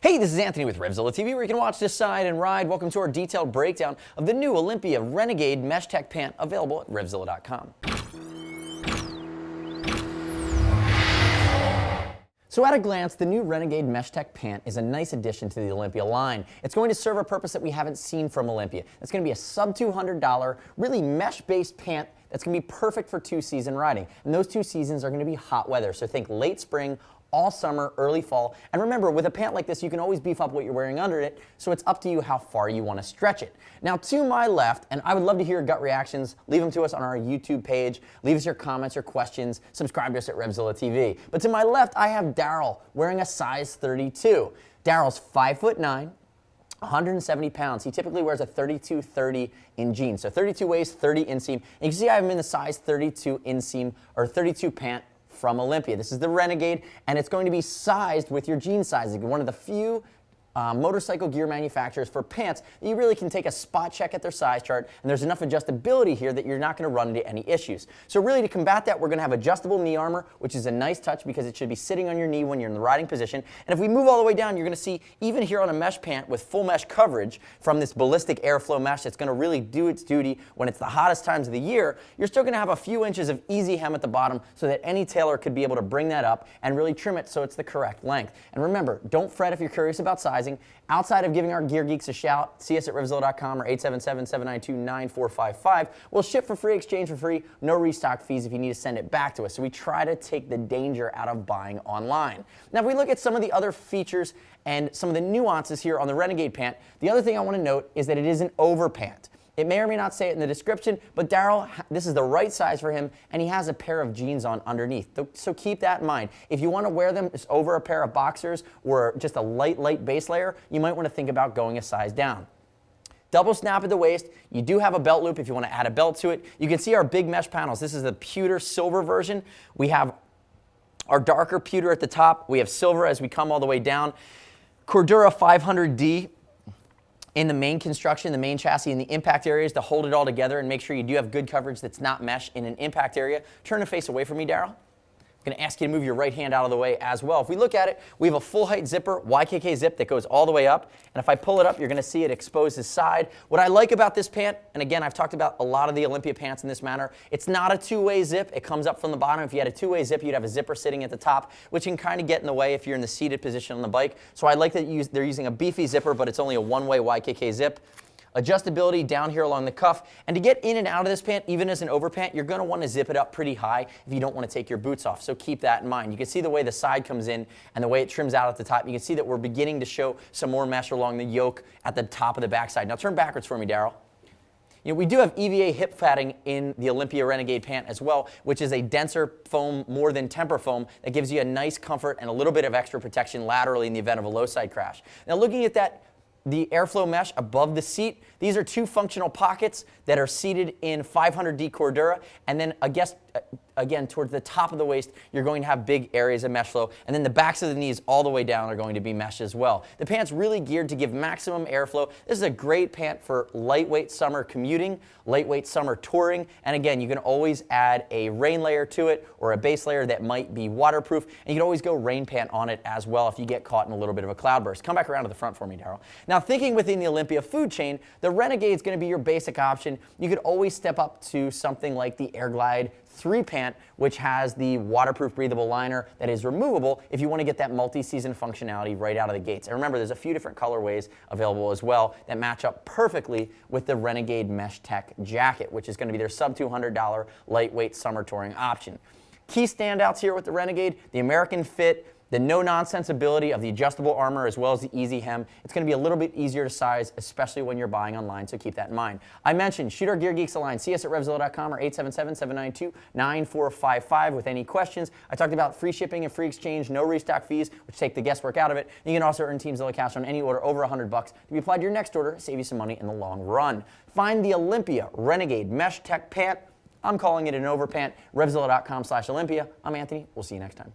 Hey, this is Anthony with RevZilla TV, where you can watch this side and ride. Welcome to our detailed breakdown of the new Olympia Renegade Mesh Tech Pant, available at RevZilla.com. So at a glance, the new Renegade Mesh Tech Pant is a nice addition to the Olympia line. It's going to serve a purpose that we haven't seen from Olympia. It's going to be a sub $200, really mesh-based pant that's going to be perfect for two-season riding. And those two seasons are going to be hot weather, so think late spring, all summer, early fall. And remember, with a pant like this, you can always beef up what you're wearing under it, so it's up to you how far you want to stretch it. Now, to my left, and I would love to hear your gut reactions, leave them to us on our YouTube page, leave us your comments or questions, subscribe to us at RevZilla TV. But to my left, I have Daryl wearing a size 32. Daryl's 5'9", 170 pounds. He typically wears a 32-30 in jeans. So 32 waist, 30 inseam. And you can see I have him in the size 32 inseam, or 32 pant from Olympia. This is the Renegade, and it's going to be sized with your jean sizing. One of the few motorcycle gear manufacturers for pants that you really can take a spot check at their size chart, and there's enough adjustability here that you're not going to run into any issues. So really, to combat that, we're going to have adjustable knee armor, which is a nice touch because it should be sitting on your knee when you're in the riding position. And if we move all the way down, you're going to see, even here on a mesh pant with full mesh coverage from this Ballistic airflow mesh that's going to really do its duty when it's the hottest times of the year, you're still going to have a few inches of EZ-Hem at the bottom so that any tailor could be able to bring that up and really trim it so it's the correct length. And remember, don't fret if you're curious about sizing. Outside of giving our gear geeks a shout, see us at RevZilla.com or 877-792-9455. We'll ship for free, exchange for free, no restock fees if you need to send it back to us. So we try to take the danger out of buying online. Now, if we look at some of the other features and some of the nuances here on the Renegade pant, the other thing I want to note is that it is an overpant. It may or may not say it in the description, but Daryl, this is the right size for him, and he has a pair of jeans on underneath. So keep that in mind. If you want to wear them just over a pair of boxers or just a light base layer, you might want to think about going a size down. Double snap at the waist. You do have a belt loop if you want to add a belt to it. You can see our big mesh panels. This is the pewter silver version. We have our darker pewter at the top. We have silver as we come all the way down. Cordura 500D. In the main construction, the main chassis, and the impact areas to hold it all together and make sure you do have good coverage that's not mesh in an impact area. Turn the face away from me, Daryl. I'm going to ask you to move your right hand out of the way as well. If we look at it, we have a full height zipper, YKK zip that goes all the way up. And if I pull it up, you're going to see it exposes side. What I like about this pant, and again, I've talked about a lot of the Olympia pants in this manner, it's not a two-way zip. It comes up from the bottom. If you had a two-way zip, you'd have a zipper sitting at the top, which can kind of get in the way if you're in the seated position on the bike. So I like that they're using a beefy zipper, but it's only a one-way YKK zip. Adjustability down here along the cuff, and to get in and out of this pant, even as an overpant, you're going to want to zip it up pretty high if you don't want to take your boots off, so keep that in mind. You can see the way the side comes in and the way it trims out at the top. You can see that we're beginning to show some more mesh along the yoke at the top of the backside. Now turn backwards for me, Daryl. You know, we do have EVA hip padding in the Olympia Renegade pant as well, which is a denser foam, more than temper foam, that gives you a nice comfort and a little bit of extra protection laterally in the event of a low side crash. Now looking at that, the airflow mesh above the seat, these are two functional pockets that are seated in 500D Cordura, and then again, towards the top of the waist, you're going to have big areas of mesh flow, and then the backs of the knees all the way down are going to be mesh as well. The pant's really geared to give maximum airflow. This is a great pant for lightweight summer commuting, lightweight summer touring, and again, you can always add a rain layer to it or a base layer that might be waterproof, and you can always go rain pant on it as well if you get caught in a little bit of a cloudburst. Come back around to the front for me, Daryl. Now, thinking within the Olympia food chain, the Renegade is going to be your basic option. You could always step up to something like the Airglide 3 pant, which has the waterproof breathable liner that is removable if you want to get that multi-season functionality right out of the gates. And remember, there's a few different colorways available as well that match up perfectly with the Renegade Mesh Tech Jacket, which is going to be their sub $200 lightweight summer touring option. Key standouts here with the Renegade: the American fit, the no-nonsense ability of the adjustable armor, as well as the EZ-Hem. It's going to be a little bit easier to size, especially when you're buying online, so keep that in mind. I mentioned, shoot our Gear Geeks a line. See us at RevZilla.com or 877-792-9455 with any questions. I talked about free shipping and free exchange, no restock fees, which take the guesswork out of it. You can also earn TeamZilla cash on any order over $100 to be applied to your next order, save you some money in the long run. Find the Olympia Renegade Mesh Tech Pant. I'm calling it an overpant. RevZilla.com/Olympia. I'm Anthony. We'll see you next time.